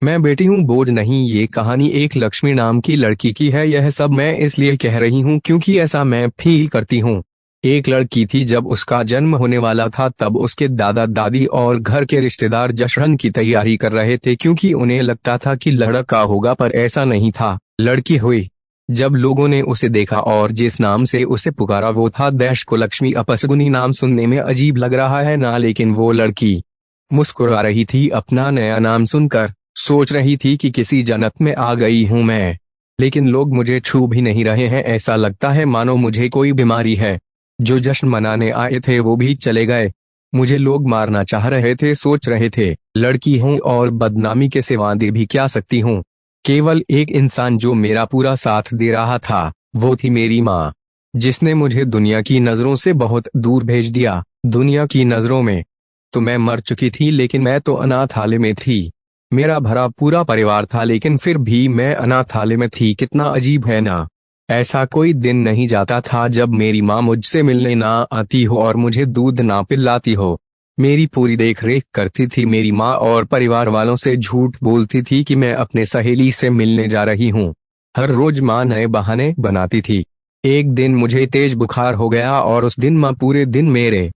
मैं बेटी हूँ, बोझ नहीं। ये कहानी एक लक्ष्मी नाम की लड़की की है। यह सब मैं इसलिए कह रही हूँ क्योंकि ऐसा मैं फील करती हूँ। एक लड़की थी, जब उसका जन्म होने वाला था तब उसके दादा दादी और घर के रिश्तेदार जश्न की तैयारी कर रहे थे क्योंकि उन्हें लगता था कि लड़का होगा, पर ऐसा नहीं था, लड़की हुई। जब लोगों ने उसे देखा और जिस नाम से उसे पुकारा वो था दैश को लक्ष्मी। अपसगुनी नाम सुनने में अजीब लग रहा है ना, लेकिन वो लड़की मुस्कुरा रही थी अपना नया नाम सुनकर। सोच रही थी कि किसी जन्नत में आ गई हूं मैं। लेकिन लोग मुझे छू भी नहीं रहे हैं, ऐसा लगता है मानो मुझे कोई बीमारी है। जो जश्न मनाने आए थे वो भी चले गए। मुझे लोग मारना चाह रहे थे, सोच रहे थे लड़की हूं और बदनामी के सिवा दे भी क्या सकती हूं। केवल एक इंसान जो मेरा पूरा साथ दे रहा था, वो थी मेरी माँ, जिसने मुझे दुनिया की नजरों से बहुत दूर भेज दिया। दुनिया की नजरों में तो मैं मर चुकी थी, लेकिन मैं तो अनाथालय में थी। मेरा भरा पूरा परिवार था, लेकिन फिर भी मैं अनाथालय में थी। कितना अजीब है ना। ऐसा कोई दिन नहीं जाता था जब मेरी माँ मुझसे मिलने ना आती हो और मुझे दूध ना पिलाती हो। मेरी पूरी देख रेख करती थी मेरी माँ, और परिवार वालों से झूठ बोलती थी कि मैं अपने सहेली से मिलने जा रही हूँ। हर रोज माँ नए बहाने बनाती थी। एक दिन मुझे तेज बुखार हो गया और उस दिन माँ पूरे दिन मेरे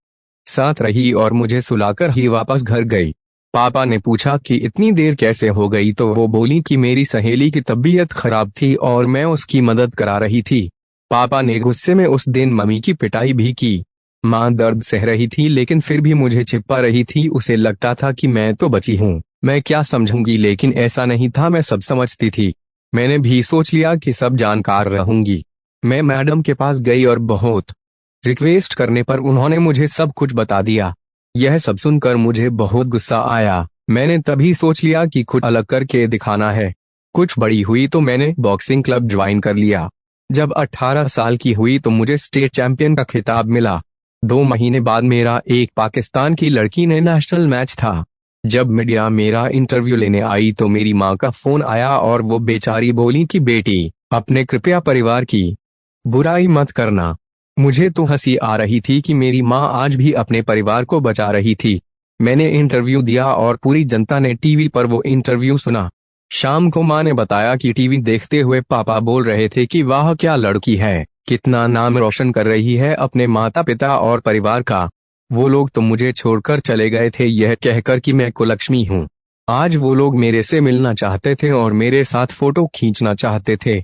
साथ रही और मुझे सुलाकर ही वापस घर गई। पापा ने पूछा कि इतनी देर कैसे हो गई, तो वो बोली कि मेरी सहेली की तबीयत खराब थी और मैं उसकी मदद करा रही थी। पापा ने गुस्से में उस दिन मम्मी की पिटाई भी की। माँ दर्द सह रही थी लेकिन फिर भी मुझे छिपा रही थी। उसे लगता था कि मैं तो बची हूँ, मैं क्या समझूंगी, लेकिन ऐसा नहीं था, मैं सब समझती थी। मैंने भी सोच लिया कि सब जानकार रहूंगी। मैं मैडम के पास गई और बहुत रिक्वेस्ट करने पर उन्होंने मुझे सब कुछ बता दिया। यह सब सुनकर मुझे बहुत गुस्सा आया। मैंने तभी सोच लिया कि खुद अलग करके दिखाना है। कुछ बड़ी हुई तो मैंने बॉक्सिंग क्लब ज्वाइन कर लिया। जब 18 साल की हुई तो मुझे स्टेट चैंपियन का खिताब मिला। 2 महीने बाद मेरा एक पाकिस्तान की लड़की ने नेशनल मैच था। जब मीडिया मेरा इंटरव्यू लेने आई तो मेरी माँ का फोन आया और वो बेचारी बोली कि बेटी, अपने कृपया परिवार की बुराई मत करना। मुझे तो हंसी आ रही थी कि मेरी माँ आज भी अपने परिवार को बचा रही थी। मैंने इंटरव्यू दिया और पूरी जनता ने टीवी पर वो इंटरव्यू सुना। शाम को माँ ने बताया कि टीवी देखते हुए पापा बोल रहे थे कि वाह क्या लड़की है, कितना नाम रोशन कर रही है अपने माता पिता और परिवार का। वो लोग तो मुझे छोड़कर चले गए थे यह कहकर कि मैं कुलक्ष्मी हूँ। आज वो लोग मेरे से मिलना चाहते थे और मेरे साथ फोटो खींचना चाहते थे,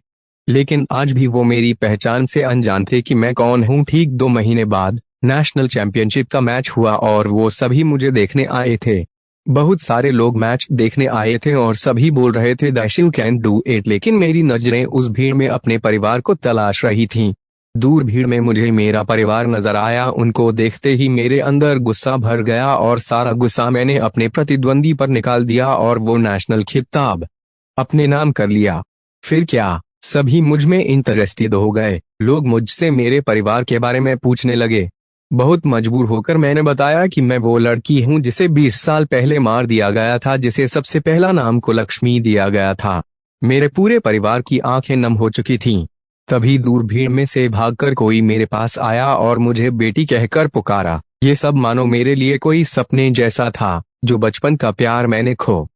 लेकिन आज भी वो मेरी पहचान से अनजान थे कि मैं कौन हूँ। ठीक 2 महीने बाद नेशनल चैंपियनशिप का मैच हुआ और वो सभी मुझे देखने आए थे। बहुत सारे लोग मैच देखने आए थे और सभी बोल रहे थे दैश यू कैन डू इट, लेकिन मेरी नजरें उस भीड़ में अपने परिवार को तलाश रही थीं। दूर भीड़ में मुझे मेरा परिवार नजर आया। उनको देखते ही मेरे अंदर गुस्सा भर गया और सारा गुस्सा मैंने अपने प्रतिद्वंदी पर निकाल दिया और वो नेशनल खिताब अपने नाम कर लिया। फिर क्या, सभी मुझ में इंटरेस्टेड हो गए। लोग मुझसे मेरे परिवार के बारे में पूछने लगे। बहुत मजबूर होकर मैंने बताया कि मैं वो लड़की हूँ जिसे 20 साल पहले मार दिया गया था, जिसे सबसे पहला नाम को लक्ष्मी दिया गया था। मेरे पूरे परिवार की आंखें नम हो चुकी थीं। तभी दूर भीड़ में से भागकर कोई मेरे पास आया और मुझे बेटी कहकर पुकारा। ये सब मानो मेरे लिए कोई सपने जैसा था। जो बचपन का प्यार मैंने खो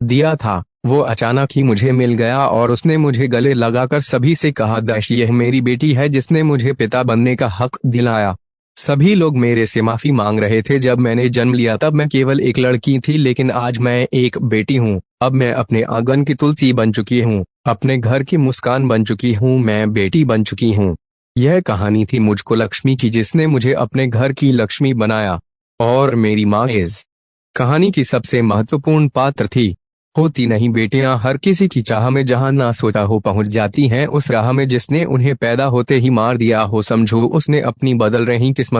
दिया था, वो अचानक ही मुझे मिल गया और उसने मुझे गले लगाकर सभी से कहा, दैश यह मेरी बेटी है जिसने मुझे पिता बनने का हक दिलाया। सभी लोग मेरे से माफी मांग रहे थे। जब मैंने जन्म लिया तब मैं केवल एक लड़की थी, लेकिन आज मैं एक बेटी हूँ। अब मैं अपने आंगन की तुलसी बन चुकी हूँ, अपने घर की मुस्कान बन चुकी हूँ, मैं बेटी बन चुकी हूँ। यह कहानी थी मुझको लक्ष्मी की, जिसने मुझे अपने घर की लक्ष्मी बनाया। और मेरी माँ इस कहानी की सबसे महत्वपूर्ण पात्र थी। होती नहीं बेटियां हर किसी की चाह में जहां ना सोचा हो पहुंच जाती हैं उस राह में जिसने उन्हें पैदा होते ही मार दिया हो। समझो उसने अपनी बदल रही किस्मत